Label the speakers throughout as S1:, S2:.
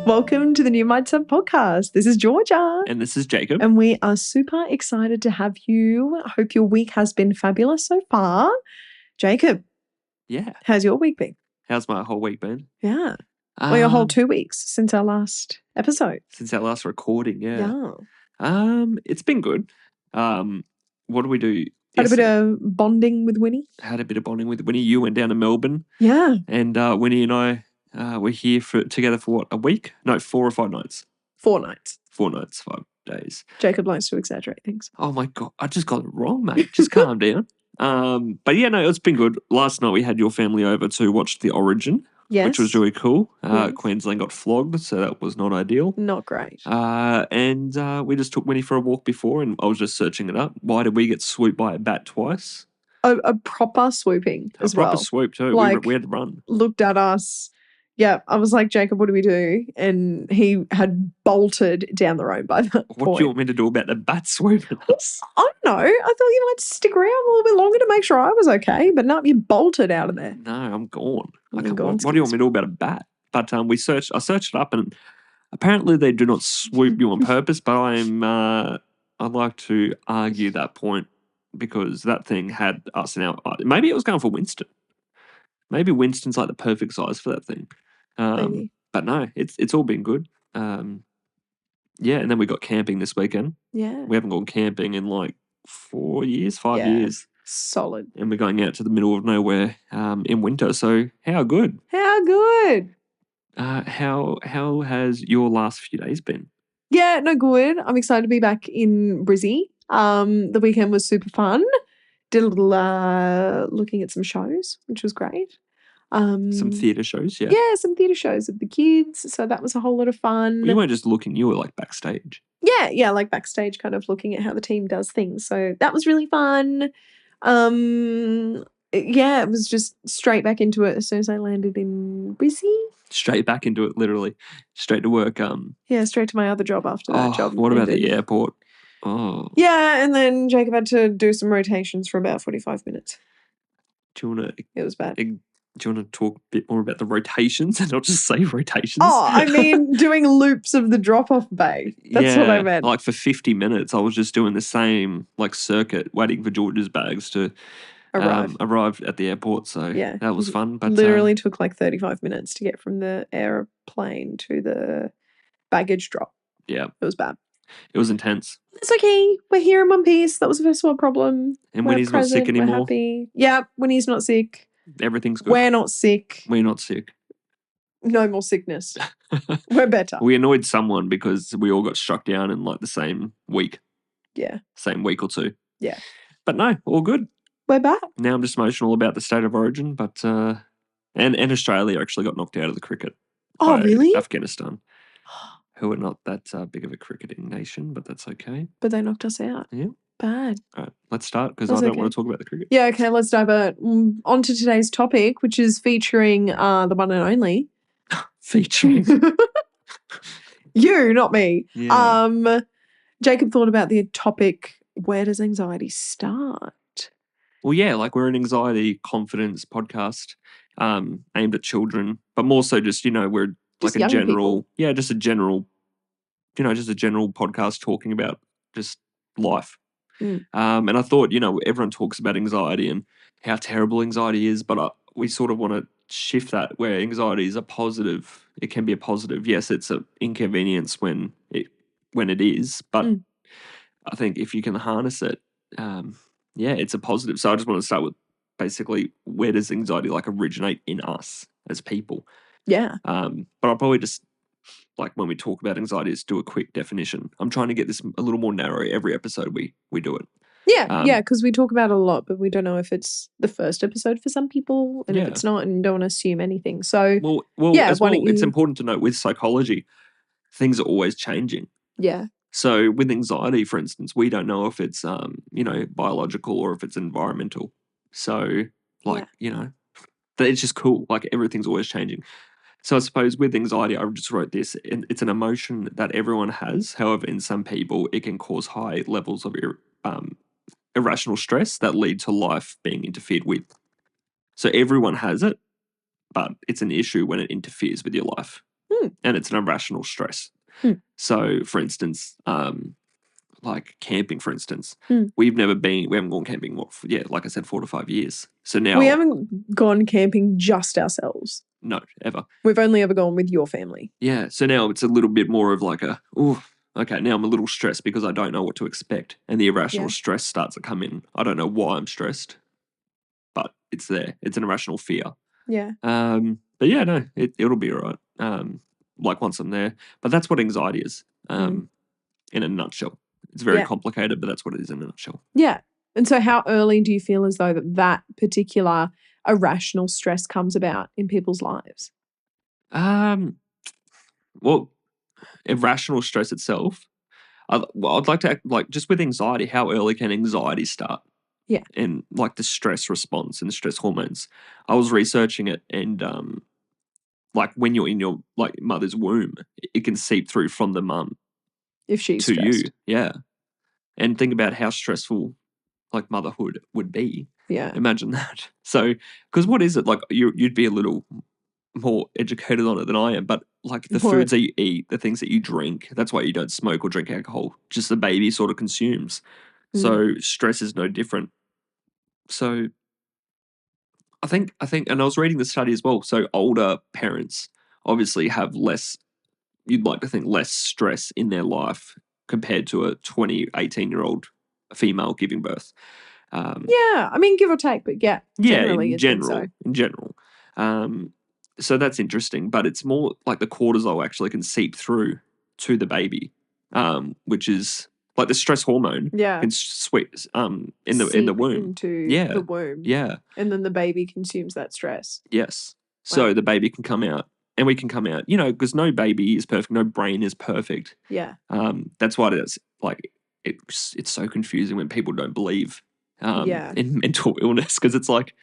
S1: Welcome to the New Mindset Podcast. This is Georgia.
S2: And this is Jacob.
S1: And we are super excited to have you. I hope your week has been fabulous so far. Jacob.
S2: Yeah.
S1: How's your week been?
S2: How's my whole week been?
S1: Yeah. Well, your whole 2 weeks since our last episode.
S2: Since our last recording, yeah.
S1: Yeah.
S2: It's been good. What do we do?
S1: Had a bit of bonding with Winnie.
S2: Had a bit of bonding with Winnie. You went down to Melbourne.
S1: Yeah.
S2: And Winnie and I were here together for what, a week? No, 4 or 5 nights.
S1: 4 nights.
S2: 4 nights, 5 days.
S1: Jacob likes to exaggerate things.
S2: Oh my God, I just got it wrong, mate. Just calm down. But yeah, no, it's been good. Last night we had your family over to watch the Origin.
S1: Yes.
S2: Which was really cool.
S1: Yes.
S2: Queensland got flogged, so that was not ideal.
S1: Not great.
S2: And we just took Winnie for a walk before, and I was just searching it up. Why did we get swooped by a bat twice?
S1: A proper swooping as well.
S2: A proper swoop too.
S1: Like,
S2: we had to run.
S1: Looked at us. Yeah, I was like, Jacob, what do we do? And he had bolted down the road by that point.
S2: What do you want me to do about the bat swooping us?
S1: I don't know. I thought you might stick around a little bit longer to make sure I was okay, but no, you bolted out of there.
S2: No, I'm gone. What do you want me to do about a bat? But I searched it up, and apparently they do not swoop you on purpose. But I'd like to argue that point because that thing had us in our. Maybe it was going for Winston. Maybe Winston's like the perfect size for that thing.
S1: Maybe.
S2: But no, it's all been good. Yeah, and then we got camping this weekend.
S1: Yeah.
S2: We haven't gone camping in like 5 years.
S1: Solid.
S2: And we're going out to the middle of nowhere in winter. So how good?
S1: How good?
S2: How has your last few days been?
S1: Yeah, no good. I'm excited to be back in Brizzy. The weekend was super fun. Did a little looking at some shows, which was great.
S2: Some theatre shows, yeah.
S1: Yeah, some theatre shows of the kids. So that was a whole lot of fun.
S2: Well, you weren't just looking, you were like backstage.
S1: Yeah, like backstage, kind of looking at how the team does things. So that was really fun. Yeah, it was just straight back into it as soon as I landed in Brizzy.
S2: Straight back into it, literally. Straight to work.
S1: Yeah, straight to my other job after that job.
S2: What about the airport? Oh.
S1: Yeah, and then Jacob had to do some rotations for about 45 minutes.
S2: Do you want to...
S1: It was bad.
S2: Do you want to talk a bit more about the rotations and not just say rotations?
S1: Oh, I mean, doing loops of the drop-off bay. That's what I meant.
S2: Like for 50 minutes, I was just doing the same like circuit, waiting for George's bags to arrive at the airport. So
S1: yeah,
S2: that was fun. But
S1: literally took like 35 minutes to get from the airplane to the baggage drop.
S2: Yeah.
S1: It was bad.
S2: It was intense.
S1: It's okay. We're here in one piece. That was the first world problem.
S2: And Winnie's not sick anymore.
S1: We're happy. Yeah, Winnie's not sick.
S2: Everything's good.
S1: We're not sick.
S2: We're not sick.
S1: No more sickness. We're better.
S2: We annoyed someone because we all got struck down in like the same week.
S1: Yeah.
S2: Same week or two.
S1: Yeah.
S2: But no, all good.
S1: We're back.
S2: Now I'm just emotional about the state of origin, but and Australia actually got knocked out of the cricket.
S1: Oh, really?
S2: Afghanistan. Who are not that big of a cricketing nation, but that's okay.
S1: But they knocked us out.
S2: Yeah.
S1: Bad.
S2: All right, let's start because I don't want to talk about the cricket.
S1: Yeah, okay, let's divert onto today's topic, which is featuring the one and only.
S2: Featuring?
S1: You, not me.
S2: Yeah.
S1: Jacob thought about the topic, where does anxiety start?
S2: Well, yeah, like we're an anxiety confidence podcast aimed at children, but more so just, we're
S1: just
S2: like a general, people. Just a general podcast talking about just life.
S1: Mm.
S2: And I thought, everyone talks about anxiety and how terrible anxiety is, but we sort of want to shift that where anxiety is a positive. It can be a positive. Yes, it's an inconvenience when it is, but I think if you can harness it, it's a positive. So I just want to start with basically where does anxiety like originate in us as people?
S1: Yeah.
S2: But I'll probably just like when we talk about anxiety, is do a quick definition. I'm trying to get this a little more narrow. Every episode we do it.
S1: Yeah, because we talk about it a lot, but we don't know if it's the first episode for some people, and if it's not, and don't want to assume anything. So,
S2: it's important to note with psychology, things are always changing.
S1: Yeah.
S2: So with anxiety, for instance, we don't know if it's biological or if it's environmental. So it's just cool. Like everything's always changing. So I suppose with anxiety, I just wrote this, and it's an emotion that everyone has. However, in some people, it can cause high levels of irrational stress that lead to life being interfered with. So everyone has it, but it's an issue when it interferes with your life. and it's an irrational stress.
S1: Mm.
S2: So, for instance, like camping, for instance,
S1: Mm.
S2: we haven't gone camping, like I said, 4 to 5 years. So now,
S1: We haven't gone camping just ourselves.
S2: no, ever.
S1: We've only ever gone with your family.
S2: Yeah. So now it's a little bit more of like okay, now I'm a little stressed because I don't know what to expect. And the irrational stress starts to come in. I don't know why I'm stressed, but it's there. It's an irrational fear.
S1: Yeah.
S2: But yeah, no, it'll be all right. Like once I'm there. But that's what anxiety is, in a nutshell. It's very complicated, but that's what it is in a nutshell.
S1: Yeah. And so how early do you feel as though that particular irrational stress comes about in people's lives?
S2: Well, irrational stress itself, I'd like to like just with anxiety, how early can anxiety start?
S1: Yeah.
S2: And like the stress response and the stress hormones. I was researching it, and like when you're in your like mother's womb, it can seep through from the mum
S1: If she's
S2: to
S1: stressed.
S2: you. Yeah. And think about how stressful like motherhood would be.
S1: Yeah.
S2: Imagine that. So, because what is it like? You'd be a little more educated on it than I am, but like the foods that you eat, the things that you drink, that's why you don't smoke or drink alcohol. Just the baby sort of consumes. So stress is no different. So I think, and I was reading the study as well. So older parents obviously have less, you'd like to think less stress in their life compared to a 18-year-old female giving birth.
S1: Yeah. I mean, give or take, but generally you'd think so.
S2: In general. So that's interesting, but it's more like the cortisol actually can seep through to the baby, which is like the stress hormone can sweep in the womb.
S1: Into the womb.
S2: Yeah.
S1: And then the baby consumes that stress.
S2: Yes. So the baby can come out, and we can come out, because no baby is perfect, no brain is perfect.
S1: Yeah.
S2: That's why it's like it's so confusing when people don't believe in mental illness, because it's like,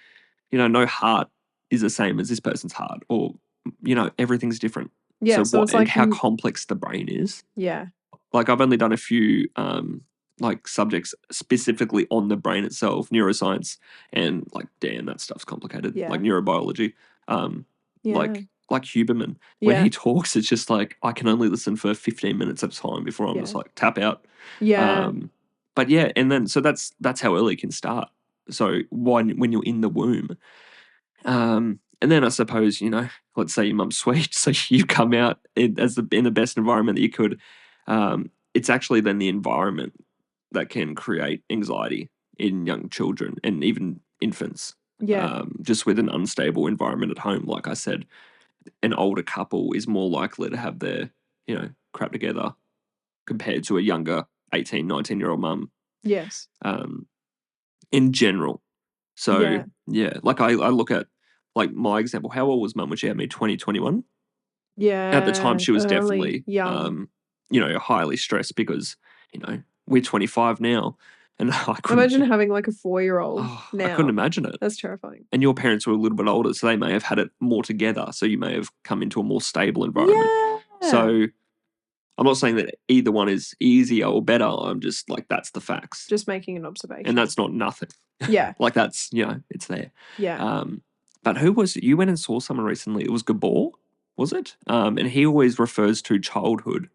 S2: no heart is the same as this person's heart, or everything's different.
S1: Yeah. So it's like
S2: how complex the brain is.
S1: Yeah.
S2: Like I've only done a few like subjects specifically on the brain itself, neuroscience, and like damn, that stuff's complicated.
S1: Yeah.
S2: Like neurobiology. Like Huberman. When
S1: Yeah.
S2: he talks, it's just like I can only listen for 15 minutes at a time before I'm just like tap out.
S1: Yeah.
S2: But yeah, and then so that's how early it can start. So when you're in the womb. And then I suppose, let's say your mum's sweet, so you come out in the best environment that you could. It's actually then the environment that can create anxiety in young children and even infants.
S1: Yeah.
S2: Just with an unstable environment at home, like I said, an older couple is more likely to have their, crap together compared to a younger 18, 19-year-old mum.
S1: Yes.
S2: In general. So,
S1: Yeah.
S2: like I look at like my example. How old was mum when she had me? 2021?
S1: Yeah.
S2: At the time, she was
S1: early,
S2: definitely,
S1: young.
S2: Highly stressed because, we're 25 now. And I couldn't
S1: Imagine having like a 4-year-old now.
S2: I couldn't imagine it.
S1: That's terrifying.
S2: And your parents were a little bit older, so they may have had it more together. So you may have come into a more stable environment.
S1: Yeah.
S2: So I'm not saying that either one is easier or better. I'm just like, that's the facts.
S1: Just making an observation.
S2: And that's not nothing.
S1: Yeah.
S2: Like that's, it's there.
S1: Yeah.
S2: But who was it? You went and saw someone recently. It was Gabor, was it? And he always refers to childhood.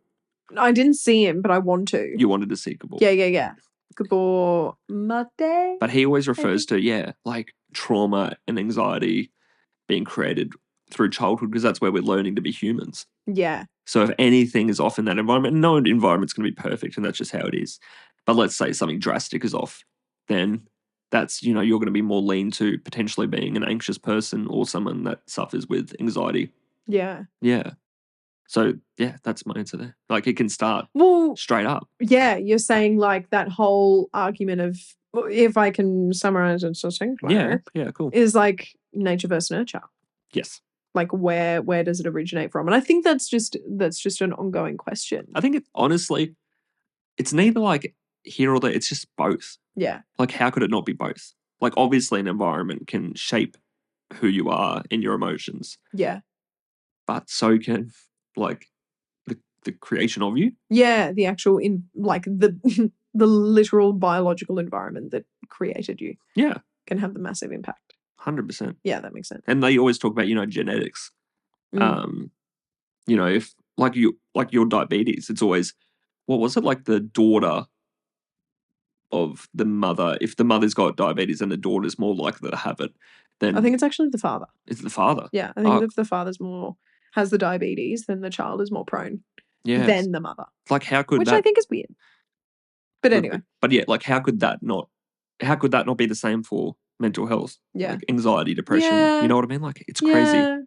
S1: I didn't see him, but I want to.
S2: You wanted to see Gabor.
S1: Yeah. Gabor Mate.
S2: But he always refers to, like trauma and anxiety being created through childhood, because that's where we're learning to be humans.
S1: Yeah.
S2: So if anything is off in that environment, no environment's going to be perfect, and that's just how it is. But let's say something drastic is off, then that's, you're going to be more lean to potentially being an anxious person or someone that suffers with anxiety.
S1: Yeah.
S2: Yeah. So, yeah, that's my answer there. Like, it can start straight up.
S1: Yeah, you're saying like that whole argument of, if I can summarize it succinctly.
S2: Yeah, cool.
S1: Is like nature versus nurture.
S2: Yes.
S1: Like where does it originate from? And I think that's just an ongoing question.
S2: I think honestly, it's neither like here or there. It's just both.
S1: Yeah.
S2: Like, how could it not be both? Like, obviously, an environment can shape who you are and your emotions.
S1: Yeah.
S2: But so can, like, the creation of you.
S1: Yeah, the actual, the the literal biological environment that created you.
S2: Yeah.
S1: Can have the massive impact.
S2: 100%.
S1: Yeah, that makes sense.
S2: And they always talk about, genetics. you know, if like your diabetes, it's always, what was it, like the daughter of the mother? If the mother's got diabetes and the daughter's more likely to have it,
S1: I
S2: then
S1: think it's actually the father.
S2: it's the father.
S1: Yeah, I think
S2: Oh,
S1: if the father's has the diabetes, then the child is more prone
S2: yeah.
S1: than the mother,
S2: Like how could
S1: which I
S2: that?
S1: think is weird. But anyway,
S2: But yeah, like how could that not? How could that not be the same for mental health?
S1: yeah,
S2: Like anxiety, depression.
S1: yeah,
S2: You know what I mean? Like it's crazy.
S1: yeah.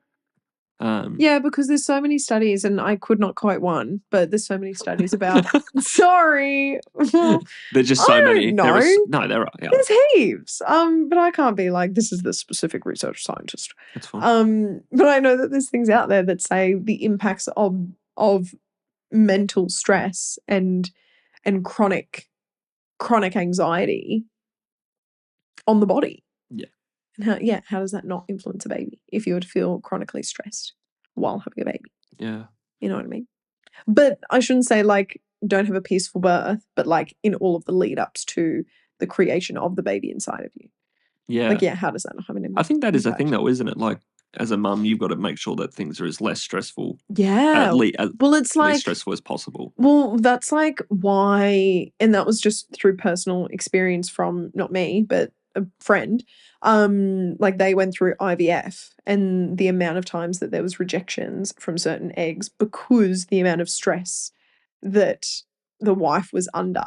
S1: Yeah, because there's so many studies, and I could not quote one, but there's so many studies about. Sorry,
S2: There's just so
S1: I don't
S2: many.
S1: know.
S2: There are. Yeah,
S1: There's heaps. But I can't be like, this is the specific research scientist.
S2: that's fine.
S1: But I know that there's things out there that say the impacts of mental stress and chronic anxiety on the body.
S2: Yeah.
S1: And how does that not influence a baby if you were to feel chronically stressed while having a baby?
S2: Yeah.
S1: You know what I mean? But I shouldn't say like don't have a peaceful birth, but like in all of the lead ups to the creation of the baby inside of you.
S2: Yeah.
S1: Like, how does that not have an impact?
S2: I think that is a thing though, isn't it? Like as a mum, you've got to make sure that things are as less stressful.
S1: Yeah. Well, it's like
S2: least stressful as possible.
S1: Well, that's like why, and that was just through personal experience from not me, but a friend. Like they went through IVF and the amount of times that there was rejections from certain eggs because the amount of stress that the wife was under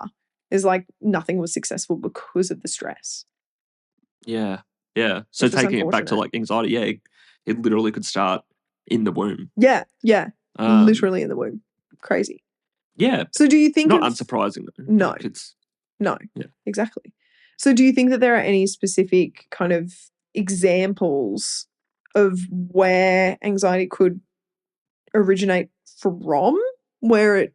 S1: is like nothing was successful because of the stress.
S2: Yeah. Yeah. So taking it back to like anxiety, yeah, it literally could start in the womb.
S1: Yeah. Yeah. Literally in the womb. Crazy.
S2: Yeah.
S1: So do you think
S2: not unsurprising though?
S1: No.
S2: Like
S1: No.
S2: Yeah.
S1: Exactly. So do you think that there are any specific kind of examples of where anxiety could originate from, where it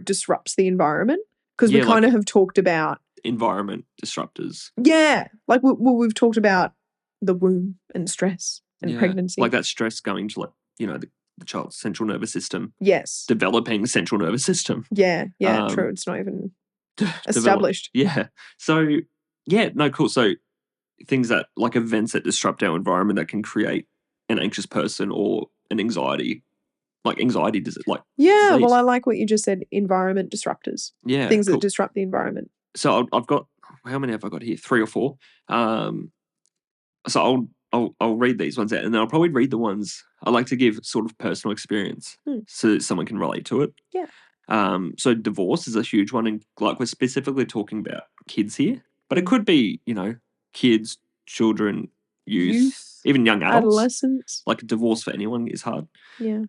S1: disrupts the environment? Because we kind of have talked about
S2: environment disruptors.
S1: Yeah. Like we've talked about the womb and stress and pregnancy.
S2: Like that stress going to like, the child's central nervous system.
S1: Yes.
S2: Developing central nervous system.
S1: Yeah. Yeah. True. It's not even established.
S2: Yeah. So, yeah, no, cool. So things that like events that disrupt our environment that can create an anxious person or an anxiety. Like anxiety does it like
S1: Yeah,
S2: disease.
S1: well, I like what you just said, environment disruptors.
S2: Yeah.
S1: Things that disrupt the environment.
S2: So I've got, how many have I got here? 3 or 4. So I'll read these ones out, and then I'll probably read the ones I like to give sort of personal experience so that someone can relate to it.
S1: Yeah.
S2: So divorce is a huge one, and like we're specifically talking about kids here, but it could be, kids, children, youth, even young adults.
S1: Adolescents.
S2: Like divorce for anyone is hard.
S1: Yeah.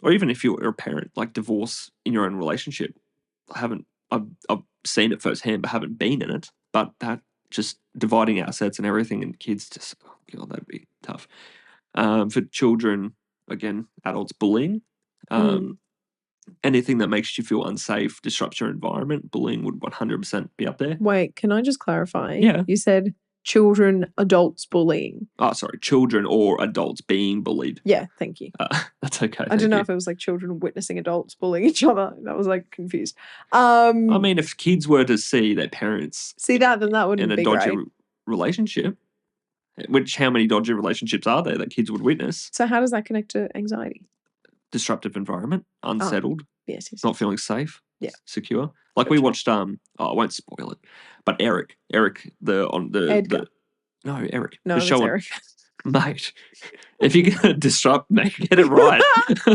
S2: Or even if you're a parent, like divorce in your own relationship. I've seen it firsthand, but haven't been in it. But that just dividing assets and everything, and kids just, oh God, that'd be tough. For children, again, adults, bullying. Anything that makes you feel unsafe, disrupts your environment, bullying would 100% be up there.
S1: Wait, can I just clarify?
S2: Yeah.
S1: You said children, adults bullying.
S2: Oh, sorry, children or adults being bullied.
S1: Yeah, thank you.
S2: That's okay.
S1: I don't know if it was like children witnessing adults bullying each other. That was like confused. I
S2: mean, if kids were to see their parents
S1: then that wouldn't be
S2: in a dodgy
S1: great.
S2: Relationship, which how many dodgy relationships are there that kids would witness?
S1: So how does that connect to anxiety?
S2: Disruptive environment, unsettled,
S1: yes,
S2: not feeling safe,
S1: yeah,
S2: secure. Like we watched, I won't spoil it, but Eric, Eric,
S1: Edgar.
S2: Eric,
S1: no,
S2: the show
S1: Eric.
S2: Mate, if you're gonna disrupt, get it right.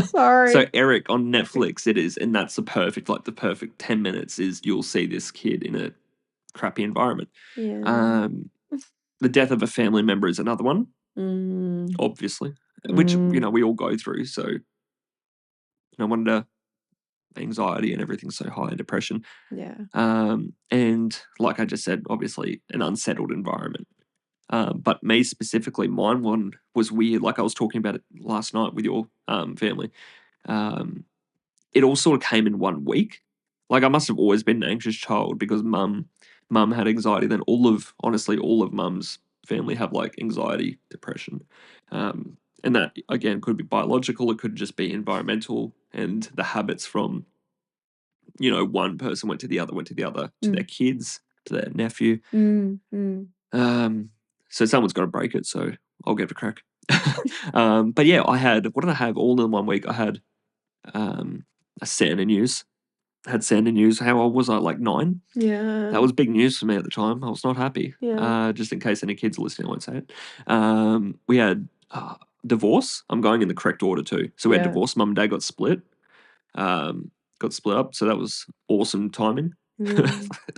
S1: Sorry.
S2: So Eric on Netflix, it is, and that's the perfect 10 minutes is you'll see this kid in a crappy environment.
S1: Yeah.
S2: The death of a family member is another one, obviously, which we all go through. So no wonder anxiety and everything's so high, and depression.
S1: Yeah.
S2: And like I just said, obviously an unsettled environment. But me specifically, mine one was weird. Like I was talking about it last night with your family. It all sort of came in 1 week. Like I must have always been an anxious child because mum had anxiety. Then all of mum's family have like anxiety, depression. And that again could be biological. It could just be environmental and the habits from, one person went to the other, to their kids, to their nephew. So someone's got to break it. So I'll give it a crack. But yeah, what did I have all in 1 week? I had a Santa news. Had Santa news. How old was I? Like 9?
S1: Yeah.
S2: That was big news for me at the time. I was not happy.
S1: Yeah.
S2: Just in case any kids are listening, I won't say it. We had divorce. I'm going in the correct order too. So we had
S1: Yeah.
S2: divorce. Mum and dad got split. Got split up. So that was awesome timing.
S1: Yeah.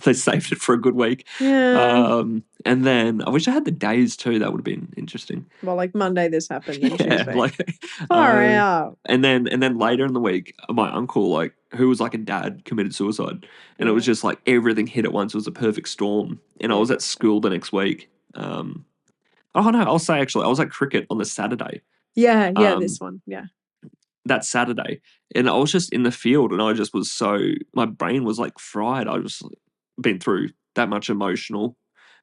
S2: They saved it for a good week.
S1: Yeah.
S2: And then I wish I had the days too. That would have been interesting.
S1: Well, like Monday this happened, then
S2: Yeah,
S1: Tuesday.
S2: like
S1: Far out.
S2: and then later in the week, my uncle, like who was like a dad, committed suicide, and it was
S1: Yeah.
S2: just like everything hit at once. It was a perfect storm, and I
S1: Yeah.
S2: was at school the next week. Oh no, I'll say actually, I was at cricket on the Saturday.
S1: Yeah. Yeah.
S2: Um,
S1: This one. Yeah.
S2: that Saturday, and I was just in the field, and I just was my brain was like fried. I just been through that much emotional,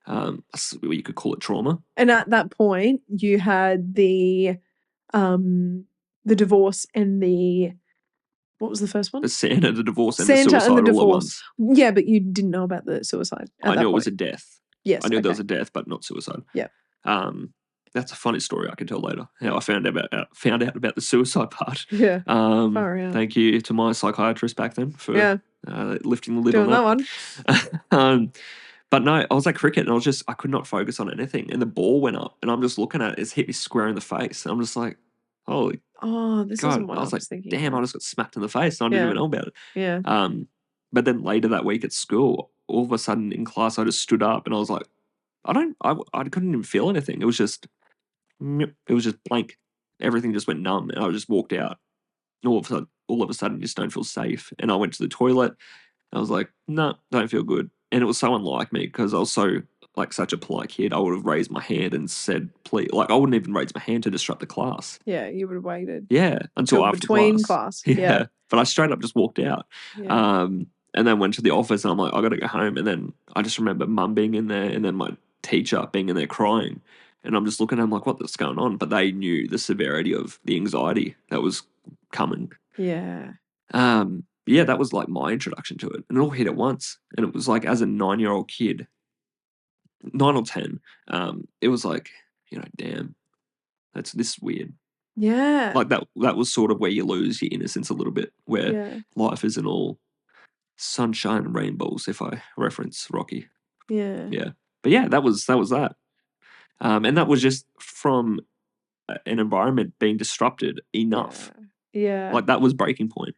S2: you could call it trauma.
S1: And at that point, you had the divorce and what was the first one?
S2: The Santa, the divorce, and the
S1: Santa and the
S2: suicide all at
S1: divorce.
S2: once.
S1: Yeah, but you didn't know about the suicide at
S2: I knew
S1: that
S2: it was
S1: point.
S2: a death.
S1: Yes.
S2: I knew there
S1: Okay.
S2: was a death, but not suicide.
S1: Yeah.
S2: That's a funny story I can tell later. How I found out about the suicide part.
S1: Yeah. Far out.
S2: Thank you to my psychiatrist back then for
S1: Yeah.
S2: lifting the lid
S1: Doing that
S2: on
S1: one.
S2: but no, I was at cricket and I could not focus on anything. And the ball went up and I'm just looking at it. It's hit me square in the face. And I'm just like, holy
S1: Oh, this isn't
S2: God.
S1: what
S2: I
S1: I
S2: was like,
S1: was thinking
S2: damn, I
S1: about.
S2: just got smacked in the face and I didn't
S1: Yeah.
S2: even know about it.
S1: Yeah.
S2: But then later that week at school, all of a sudden in class, I just stood up and I was like, I couldn't even feel anything. It was just blank. Everything just went numb and I just walked out. All of a sudden, you just don't feel safe. And I went to the toilet. I was like, no, don't feel good. And it was so unlike me because I was such a polite kid. I would have raised my hand and said, please. Like, I wouldn't even raise my hand to disrupt the class.
S1: Yeah, you would have waited.
S2: Yeah, until after
S1: between
S2: class.
S1: Yeah.
S2: But I straight up just walked out.
S1: Yeah.
S2: And then went to the office and I'm like, I got to go home. And then I just remember mum being in there and then my teacher being in there crying. And I'm just looking at them like, what's going on? But they knew the severity of the anxiety that was coming.
S1: Yeah.
S2: Yeah, that was like my introduction to it. And it all hit at once. And it was like, as a 9-year-old kid, 9 or 10, it was like, damn, this is weird.
S1: Yeah.
S2: Like that was sort of where you lose your innocence a little bit, where life isn't all sunshine and rainbows, if I reference Rocky.
S1: Yeah.
S2: Yeah. But yeah, that was that. And that was just from an environment being disrupted enough.
S1: Yeah.
S2: Like that was breaking point.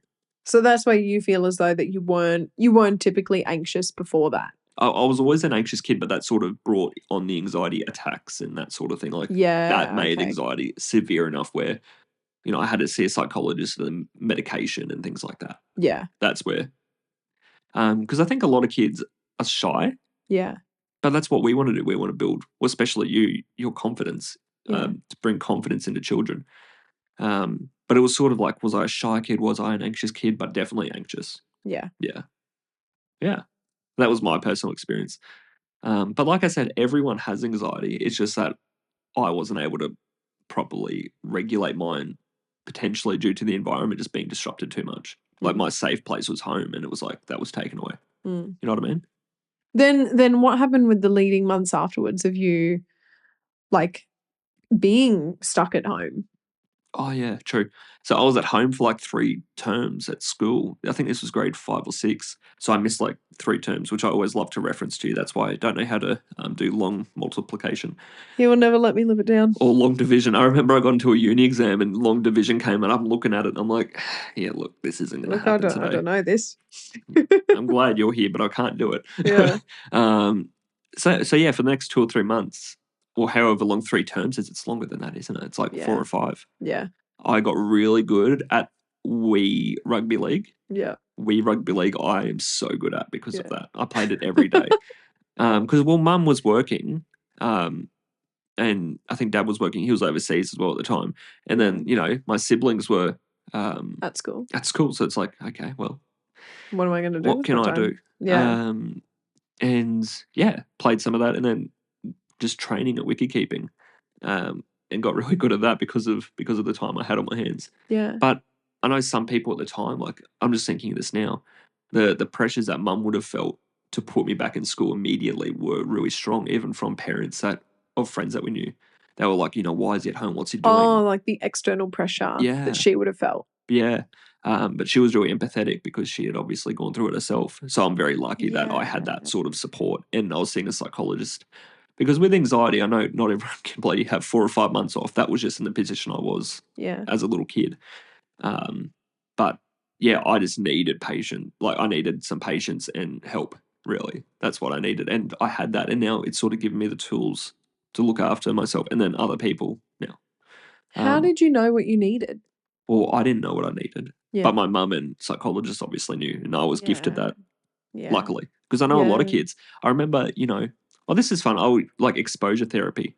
S1: So that's why you feel as though that you weren't typically anxious before that.
S2: I was always an anxious kid, but that sort of brought on the anxiety attacks and that sort of thing. Like that made anxiety severe enough where, I had to see a psychologist and medication and things like that.
S1: Yeah.
S2: That's where, because I think a lot of kids are shy.
S1: Yeah.
S2: But that's what we want to do. We want to build, well, especially your confidence, to bring confidence into children. But it was sort of like, was I a shy kid? Was I an anxious kid? But definitely anxious.
S1: Yeah.
S2: Yeah. Yeah. That was my personal experience. But like I said, everyone has anxiety. It's just that I wasn't able to properly regulate mine, potentially due to the environment just being disrupted too much. Like my safe place was home and it was like that was taken away. You know what I mean?
S1: Then what happened with the leading months afterwards of you like being stuck at home?
S2: Oh, yeah, true. So I was at home for like 3 terms at school. I think this was grade 5 or 6. So I missed like 3 terms, which I always love to reference to. That's why I don't know how to do long multiplication
S1: He will never let me live it down.
S2: or long division. I remember I got into a uni exam and long division came and I'm looking at it and I'm like, yeah, look, this isn't going to happen today.
S1: I don't know this.
S2: I'm glad you're here, but I can't do it.
S1: Yeah.
S2: So yeah, for the next 2 or 3 months, or however long 3 terms is, it's longer than that, isn't it? It's like 4 or 5.
S1: Yeah.
S2: I got really good at Wii Rugby League.
S1: Yeah.
S2: Wii Rugby League, I am so good at because of that. I played it every day. Because, mum was working, and I think dad was working. He was overseas as well at the time. And then, my siblings were
S1: at school.
S2: At school. So it's like, okay, well,
S1: what am I going to do?
S2: What can I do?
S1: Yeah.
S2: And yeah, played some of that and then just training at wicket keeping. And got really good at that because of the time I had on my hands.
S1: Yeah.
S2: But I know some people at the time, like I'm just thinking of this now, the pressures that mum would have felt to put me back in school immediately were really strong, even from parents of friends that we knew. they were like, why is he at home? What's he
S1: Oh,
S2: doing?
S1: like the external pressure that
S2: Yeah.
S1: she would have felt.
S2: Yeah. But she was really empathetic because she had obviously gone through it herself. So I'm very lucky that I had that
S1: Yeah.
S2: sort of support, and I was seeing a psychologist. Because with anxiety, I know not everyone can bloody have 4 or 5 months off. That was just in the position I was
S1: Yeah.
S2: as a little kid. But yeah, I just needed patience. Like, I needed some patience and help, really. That's what I needed. And I had that. And now it's sort of given me the tools to look after myself and then other people now.
S1: How did you know what you needed?
S2: Well, I didn't know what I needed,
S1: Yeah.
S2: but my mum and psychologist obviously knew, and I was gifted
S1: Yeah.
S2: that,
S1: Yeah.
S2: luckily, because I know a lot of
S1: Yeah.
S2: kids. I remember, oh, this is fun. I would like exposure therapy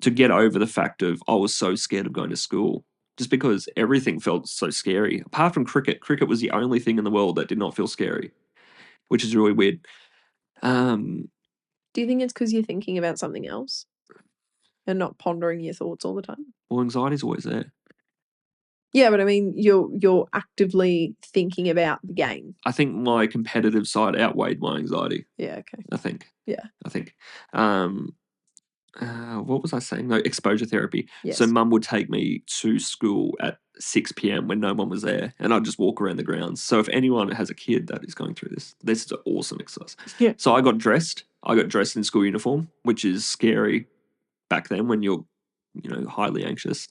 S2: to get over the fact of I was so scared of going to school, just because everything felt so scary. Apart from cricket, cricket was the only thing in the world that did not feel scary, which is really weird.
S1: Do you think it's because you're thinking about something else and not pondering your thoughts all the time?
S2: Well, anxiety's always there.
S1: Yeah, but I mean, you're actively thinking about the game.
S2: I think my competitive side outweighed my anxiety.
S1: Yeah. Okay.
S2: I think.
S1: Yeah.
S2: I think. Um, what was I saying? No, exposure therapy. So
S1: Yes.
S2: mum would take me to school at 6 p.m. when no one was there, and I'd just walk around the grounds. So if anyone has a kid that is going through this is an awesome exercise.
S1: Yeah.
S2: So I got dressed. I got dressed in school uniform, which is scary back then when you're, highly anxious.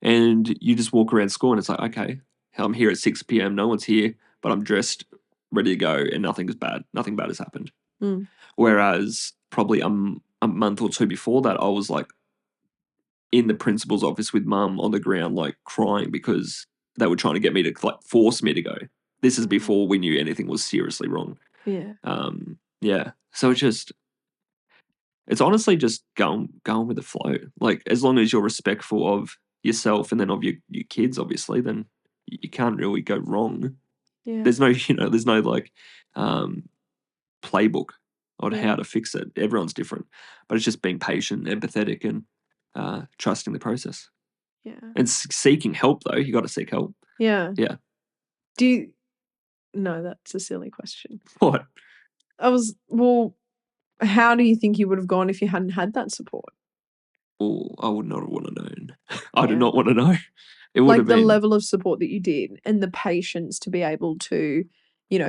S2: And you just walk around school and it's like, okay, I'm here at 6 p.m. No one's here, but I'm dressed, ready to go, and nothing's bad. Nothing bad has happened.
S1: Mm.
S2: Whereas probably a month or two before that, I was like in the principal's office with mum on the ground, like crying because they were trying to get me to like force me to go. This is before we knew anything was seriously wrong.
S1: Yeah.
S2: Yeah. So it's honestly just going with the flow. Like, as long as you're respectful of yourself and then of your kids, obviously, then you can't really go wrong.
S1: Yeah.
S2: There's no, there's no like playbook on
S1: Yeah.
S2: how to fix it. Everyone's different, but it's just being patient, empathetic, and trusting the process.
S1: Yeah.
S2: And seeking help, though. You got to seek help.
S1: Yeah.
S2: Yeah.
S1: Do you? No, that's a silly question.
S2: What?
S1: Well, how do you think you would have gone if you hadn't had that support?
S2: Oh, I would not have want to known. I do
S1: Yeah.
S2: not want to know. It would
S1: Like
S2: have
S1: the
S2: been.
S1: level of support that you did and the patience to be able to,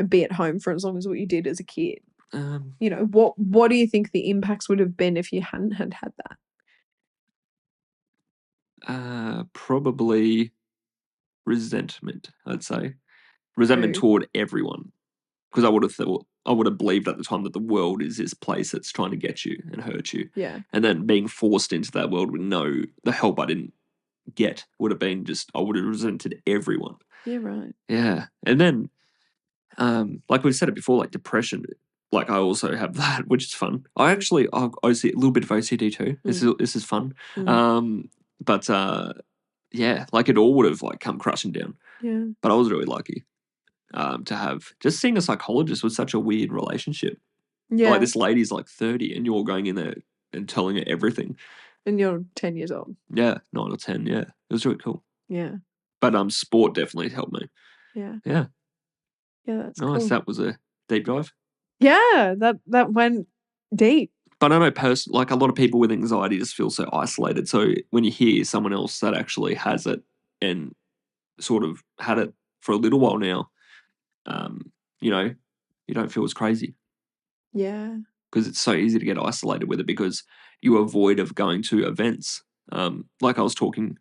S1: be at home for as long as what you did as a kid. What do you think the impacts would have been if you hadn't had that?
S2: Probably resentment, I'd say. Resentment
S1: Who?
S2: toward everyone. Because I would have believed at the time that the world is this place that's trying to get you and hurt you.
S1: Yeah.
S2: And then being forced into that world with the help I didn't get would have been I would have resented everyone.
S1: Yeah, right.
S2: Yeah. And then, like we've said it before, like depression, like I also have that, which is fun. I see a little bit of OCD too. This is fun. But yeah, like it all would have like come crashing down.
S1: Yeah.
S2: But I was really lucky to have just seeing a psychologist was such a weird relationship.
S1: Yeah.
S2: Like this lady's like 30 and you're going in there and telling her everything.
S1: And you're 10 years old.
S2: Yeah, 9 or 10. Yeah, it was really cool.
S1: Yeah.
S2: But sport definitely helped me.
S1: Yeah.
S2: Yeah.
S1: Yeah, that's
S2: Nice.
S1: cool.
S2: That was a deep dive.
S1: Yeah, that went deep.
S2: But I know like a lot of people with anxiety just feel so isolated. So when you hear someone else that actually has it and sort of had it for a little while now, you don't feel as crazy.
S1: Yeah.
S2: Because it's so easy to get isolated with it because you avoid of going to events. Like I was talking,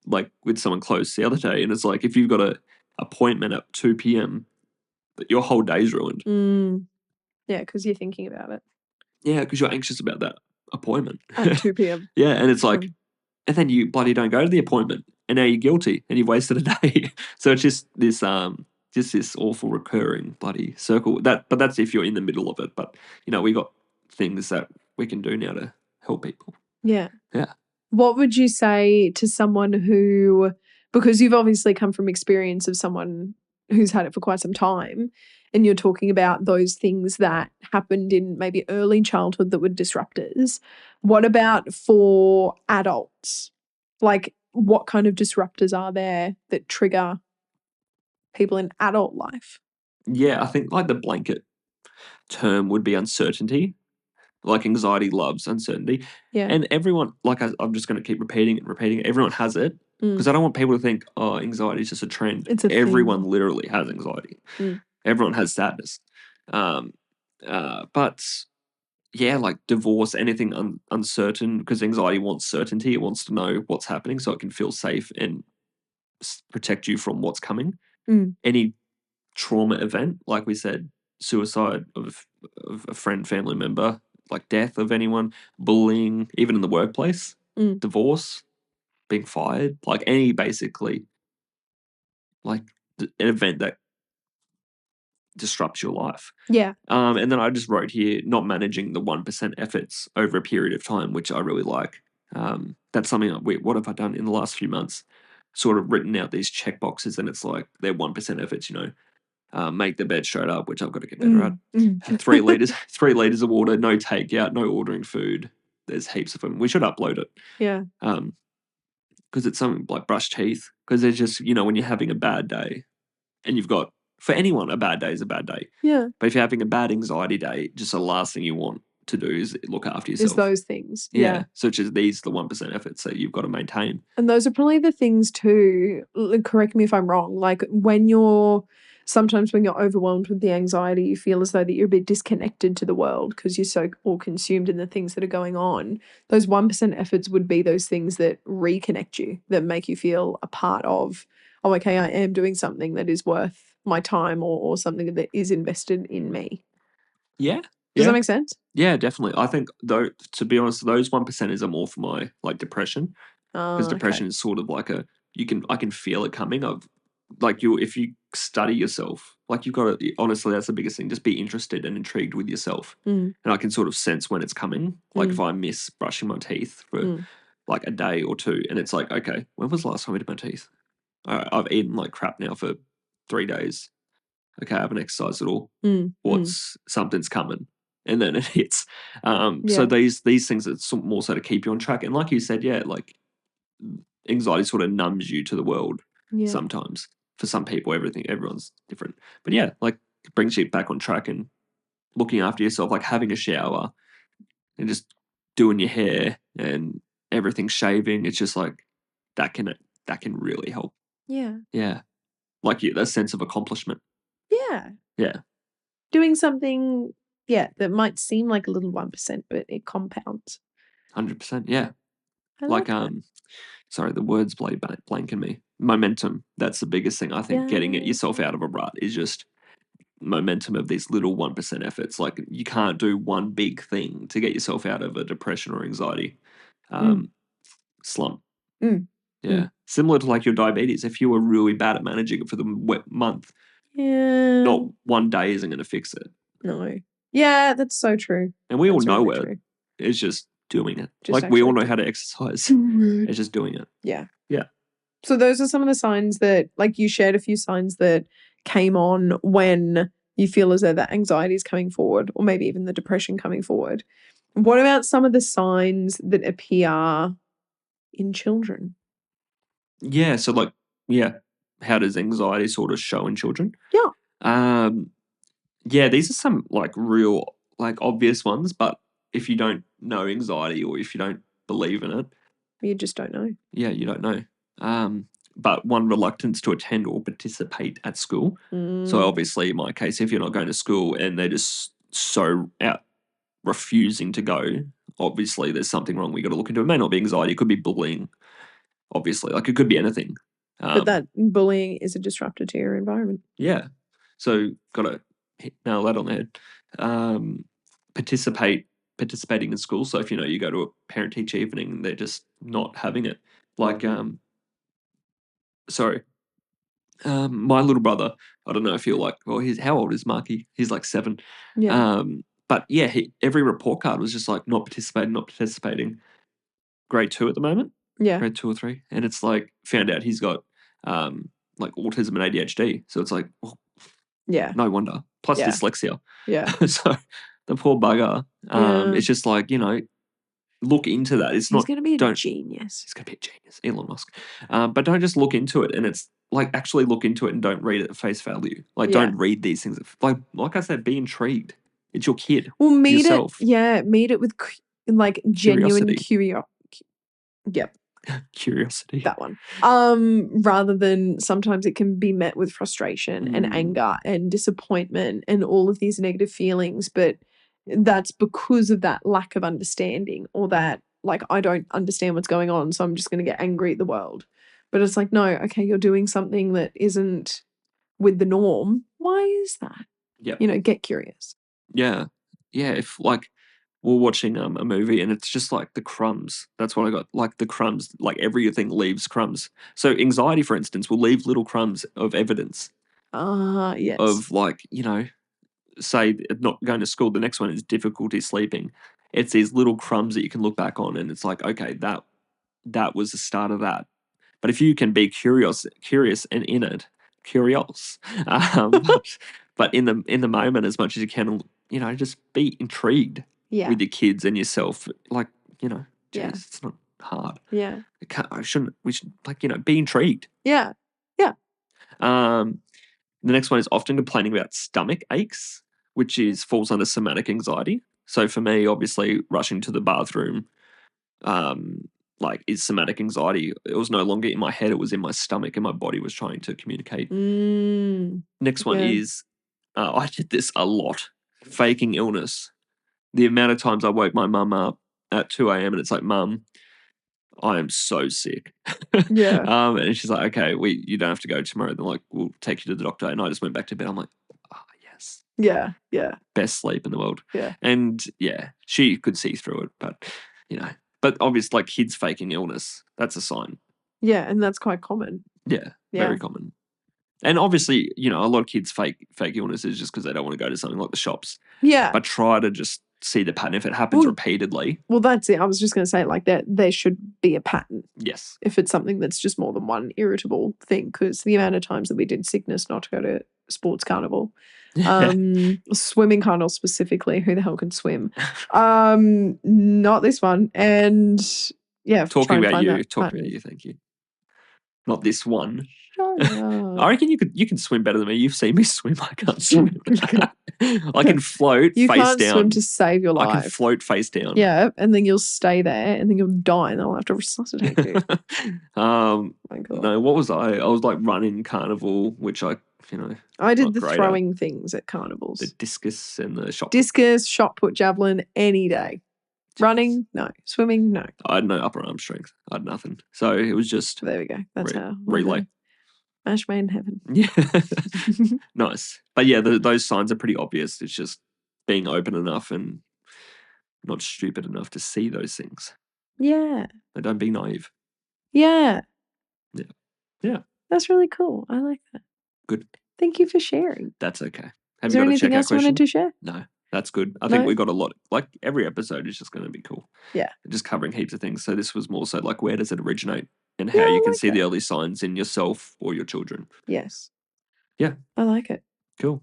S2: like with someone close the other day, and it's like if you've got a appointment at 2 p.m., your whole day's ruined.
S1: Yeah, because you're thinking about it.
S2: Yeah, because you're anxious about that appointment.
S1: At 2 p.m.
S2: Yeah, and it's like, and then you bloody don't go to the appointment, and now you're guilty, and you've wasted a day. So it's just this awful recurring bloody circle. But that's if you're in the middle of it. But we got things that we can do now to help people.
S1: Yeah.
S2: Yeah.
S1: What would you say to someone who, because you've obviously come from experience of someone who's had it for quite some time, and you're talking about those things that happened in maybe early childhood that were disruptors. What about for adults? Like, what kind of disruptors are there that trigger people in adult life?
S2: Yeah, I think like the blanket term would be uncertainty. Like anxiety loves uncertainty.
S1: Yeah.
S2: And everyone, like I'm just going to keep repeating it and repeating it. Everyone has it because
S1: Mm.
S2: I don't want people to think, oh, anxiety is just a trend.
S1: It's a
S2: Everyone
S1: thing.
S2: literally has anxiety.
S1: Mm.
S2: Everyone has sadness. But yeah, like divorce, anything uncertain, because anxiety wants certainty. It wants to know what's happening so it can feel safe and protect you from what's coming.
S1: Mm.
S2: Any trauma event, like we said, suicide of a friend, family member, like death of anyone, bullying, even in the workplace,
S1: Mm.
S2: divorce, being fired, like any basically like an event that disrupts your life.
S1: Yeah.
S2: And then I just wrote here, not managing the 1% efforts over a period of time, which I really like. That's something what have I done in the last few months? Sort of written out these check boxes, and it's like they're 1% efforts, make the bed straight up, which I've got to get better at.
S1: Mm. Mm.
S2: 3 liters, 3 liters of water, no takeout, no ordering food. There's heaps of them. We should upload it.
S1: Yeah.
S2: Because it's something like brush teeth. Because there's just, when you're having a bad day, and you've got, for anyone, a bad day is a bad day.
S1: Yeah.
S2: But if you're having a bad anxiety day, just the last thing you want to do is look after
S1: Is
S2: yourself.
S1: those things.
S2: Yeah.
S1: Yeah.
S2: So these the 1% efforts that you've got to maintain.
S1: And those are probably the things too, correct me if I'm wrong, like sometimes when you're overwhelmed with the anxiety, you feel as though that you're a bit disconnected to the world because you're so all consumed in the things that are going on. Those 1% efforts would be those things that reconnect you, that make you feel a part of, oh, okay, I am doing something that is worth my time or something that is invested in me.
S2: Yeah.
S1: Does that
S2: Yeah.
S1: make sense?
S2: Yeah, definitely. I think though, to be honest, those 1%ers are more for my like depression. Because
S1: Oh,
S2: depression
S1: okay.
S2: is sort of like I can feel it coming. If you study yourself, like you've got to, honestly, that's the biggest thing. Just be interested and intrigued with yourself.
S1: Mm,
S2: And I can sort of sense when it's coming. Like if
S1: mm,
S2: I miss brushing my teeth for
S1: mm,
S2: like a day or two, and it's like, okay, when was the last time I did my teeth? I've eaten like crap now for 3 days. Okay, I haven't exercised at all.
S1: mm, mm.
S2: Something's coming, and then it hits. So
S1: Yeah.
S2: these things are more so to keep you on track. And like you said, yeah, like anxiety sort of numbs you to the world
S1: Yeah.
S2: sometimes. For some people, everyone's different. But yeah, like it brings you back on track and looking after yourself, like having a shower and just doing your hair and everything shaving. It's just like that can really help.
S1: Yeah.
S2: Yeah. Like that sense of accomplishment.
S1: Yeah.
S2: Yeah.
S1: Doing something, yeah, that might seem like a little 1%, but it compounds.
S2: 100%. Yeah.
S1: I love
S2: Like
S1: that.
S2: sorry, the words blanking me. Momentum. That's the biggest thing I think. Getting it
S1: Yeah.
S2: yourself out of a rut is just momentum of these little 1% efforts. Like you can't do one big thing to get yourself out of a depression or anxiety
S1: Mm,
S2: slump.
S1: mm,
S2: Yeah.
S1: mm.
S2: Similar to like your diabetes. If you were really bad at managing it for the month,
S1: Yeah.
S2: not one day isn't going to fix it.
S1: No. Yeah, that's so true.
S2: And we all
S1: That's
S2: know
S1: really
S2: it.
S1: true.
S2: It's just doing it.
S1: Just
S2: Like we all
S1: actually
S2: know how to
S1: doing
S2: exercise.
S1: it.
S2: It's just doing it.
S1: Yeah.
S2: Yeah.
S1: So those are some of the signs that, like you shared a few signs that came on when you feel as though that anxiety is coming forward, or maybe even the depression coming forward. What about some of the signs that appear in children?
S2: Yeah. So like, yeah. How does anxiety sort of show in children?
S1: Yeah.
S2: Yeah, these are some like real, like obvious ones, but if you don't know anxiety or if you don't believe in it,
S1: You just don't know.
S2: yeah, you don't know. But one, reluctance to attend or participate at school. So
S1: Mm,
S2: obviously, in my case, if you're not going to school and they're just so out refusing to go, obviously there's something wrong. We got to look into it. It may not be anxiety. It could be bullying. Obviously, like it could be anything.
S1: but that bullying is a disruptor to your environment.
S2: Yeah. So got to nail that on the head. Participating in school. So if you go to a parent teacher evening and they're just not having it. Like sorry. My little brother, I don't know if you're like, well, he's how old is Marky? He's like 7.
S1: Yeah.
S2: But yeah, every report card was just like not participating, not participating. Grade 2 at the moment,
S1: Yeah.
S2: grade 2 or 3, and it's like found out he's got like autism and ADHD. So it's like, well,
S1: Yeah.
S2: no wonder. Plus
S1: Yeah.
S2: dyslexia.
S1: Yeah.
S2: So the poor bugger.
S1: Yeah.
S2: It's just like look into that. It's
S1: He's
S2: not
S1: going to be a
S2: don't.
S1: genius.
S2: He's gonna be a genius, Elon Musk. But don't just look into it, and it's like actually look into it and don't read it at face value. Like
S1: Yeah.
S2: don't read these things. Like I said, be intrigued. It's your kid.
S1: Well, meet
S2: yourself.
S1: meet it with like genuine
S2: Curiosity.
S1: Yep,
S2: Curiosity.
S1: that one. Rather than sometimes it can be met with frustration and anger and disappointment and all of these negative feelings, but that's because of that lack of understanding, or that like, I don't understand what's going on, so I'm just going to get angry at the world. But it's like, no, okay, you're doing something that isn't with the norm. Why is that?
S2: Yeah.
S1: Get curious.
S2: Yeah. Yeah. If like we're watching a movie and it's just like the crumbs. That's what I got. Like the crumbs, like everything leaves crumbs. So anxiety, for instance, will leave little crumbs of evidence
S1: Yes.
S2: of like, say not going to school. The next one is difficulty sleeping. It's these little crumbs that you can look back on and it's like, okay, that was the start of that. But if you can be curious and in it, curious, but in the moment as much as you can, just be intrigued
S1: Yeah.
S2: with your kids and yourself. Like, geez,
S1: Yeah.
S2: it's not hard.
S1: Yeah.
S2: We should be intrigued.
S1: Yeah. Yeah.
S2: The next one is often complaining about stomach aches, which falls under somatic anxiety. So for me, obviously, rushing to the bathroom, is somatic anxiety. It was no longer in my head; it was in my stomach, and my body was trying to communicate. Next one is, I did this a lot, faking illness. The amount of times I woke my mum up at 2 a.m. and it's like, Mum, I am so sick.
S1: Yeah.
S2: And she's like, okay, you don't have to go tomorrow. They're like, we'll take you to the doctor. And I just went back to bed. I'm like, yes.
S1: Yeah. Yeah.
S2: Best sleep in the world.
S1: Yeah.
S2: And yeah, she could see through it, but obviously, like kids faking illness, that's a sign.
S1: Yeah. And that's quite common.
S2: Yeah. Very common. And obviously, a lot of kids fake illnesses just because they don't want to go to something like the shops.
S1: Yeah.
S2: But try to just see the pattern if it happens repeatedly.
S1: Well, that's it. I was just going to say, like, there should be a pattern.
S2: Yes.
S1: If it's something that's just more than one irritable thing, because the amount of times that we did sickness not to go to sports carnival, swimming carnival specifically, who the hell can swim? Not this one. And yeah,
S2: talking about you, thank you. Not this one. I reckon you can swim better than me. You've seen me swim. I can't swim. I can float
S1: you
S2: face down.
S1: You can't swim to save your life.
S2: I can float face down.
S1: Yeah, and then you'll stay there, and then you'll die, and they'll have to resuscitate you.
S2: My God. No, what was I? I was like running carnival, which I
S1: did the throwing things at carnivals.
S2: The discus and the shot.
S1: Discus, shot put, javelin, any day. Running, no. Swimming, no.
S2: I had no upper arm strength. I had nothing. So it was just
S1: there we go. That's how
S2: relay.
S1: Match made in heaven.
S2: Yeah. Nice. But yeah, those signs are pretty obvious. It's just being open enough and not stupid enough to see those things.
S1: Yeah.
S2: And don't be naive.
S1: Yeah.
S2: Yeah. Yeah.
S1: That's really cool. I like that.
S2: Good.
S1: Thank you for sharing.
S2: That's okay.
S1: Is there anything else you wanted to share?
S2: No. That's good. I think we got a lot. Like every episode is just going to be cool.
S1: Yeah.
S2: Just covering heaps of things. So this was more so like, where does it originate and how you can see the early signs in yourself or your children.
S1: Yes.
S2: Yeah.
S1: I like it.
S2: Cool.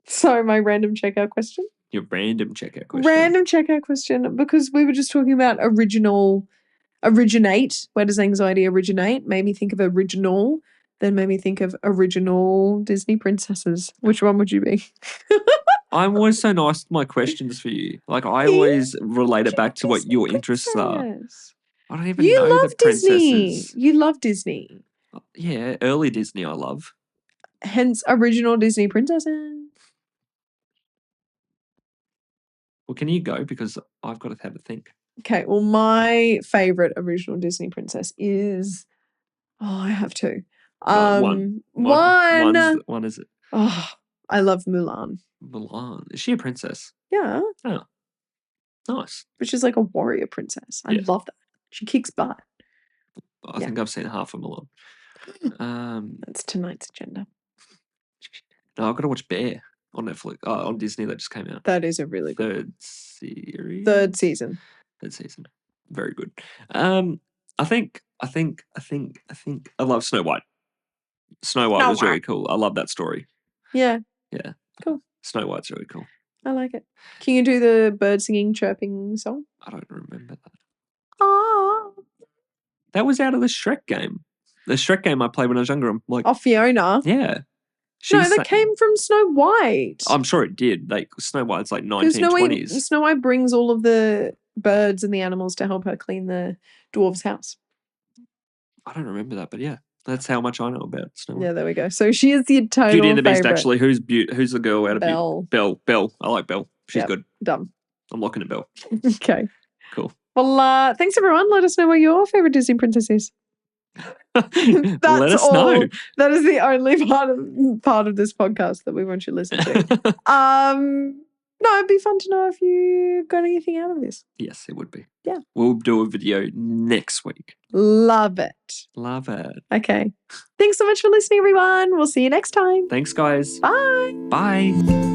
S1: So my random checkout question.
S2: Your random checkout question.
S1: Random checkout question, because we were just talking about originate. Where does anxiety originate? Made me think of original. Then made me think of original Disney princesses. Which one would you be?
S2: I'm always so nice with my questions for you. Like, I always relate it back to what your interests are. I don't even know the princesses.
S1: You love Disney.
S2: Yeah, early Disney I love.
S1: Hence, original Disney princesses.
S2: Well, can you go? Because I've got to have a think.
S1: Okay, well, my favourite original Disney princess is... Oh, I have two.
S2: One. One is it?
S1: Oh, I love Mulan.
S2: Mulan. Is she a princess?
S1: Yeah.
S2: Oh. Nice.
S1: But she's like a warrior princess. I love that. She kicks butt.
S2: I think I've seen half of Mulan.
S1: That's tonight's agenda.
S2: No, I've got to watch Bear on Netflix. On Disney that just came out.
S1: That is a really
S2: good series.
S1: Third season.
S2: Very good. I think I love Snow White. Snow White was really cool. I love that story.
S1: Yeah.
S2: Yeah.
S1: Cool.
S2: Snow White's really cool.
S1: I like it. Can you do the bird singing, chirping song?
S2: I don't remember that.
S1: Oh.
S2: That was out of the Shrek game. The Shrek game I played when I was younger. I'm like,
S1: Fiona.
S2: Yeah.
S1: No, that came from Snow White.
S2: I'm sure it did. Like Snow White's like
S1: Because
S2: 1920s.
S1: Snow White brings all of the birds and the animals to help her clean the dwarf's house.
S2: I don't remember that, but yeah, that's how much I know about Snow White.
S1: Yeah, there we go. So she is the total
S2: Beauty and the Beast,
S1: favorite.
S2: actually. Who's the girl out of
S1: Belle.
S2: Belle. I like Belle. She's good.
S1: Done.
S2: I'm locking at Belle.
S1: Okay.
S2: Cool.
S1: Well, thanks everyone. Let us know what your favorite Disney princess is.
S2: Let us know.
S1: That is the only part of this podcast that we want you to listen to. No, it'd be fun to know if you got anything out of this.
S2: Yes, it would be.
S1: Yeah.
S2: We'll do a video next week.
S1: Love it.
S2: Love it.
S1: Okay. Thanks so much for listening, everyone. We'll see you next time.
S2: Thanks, guys.
S1: Bye.
S2: Bye.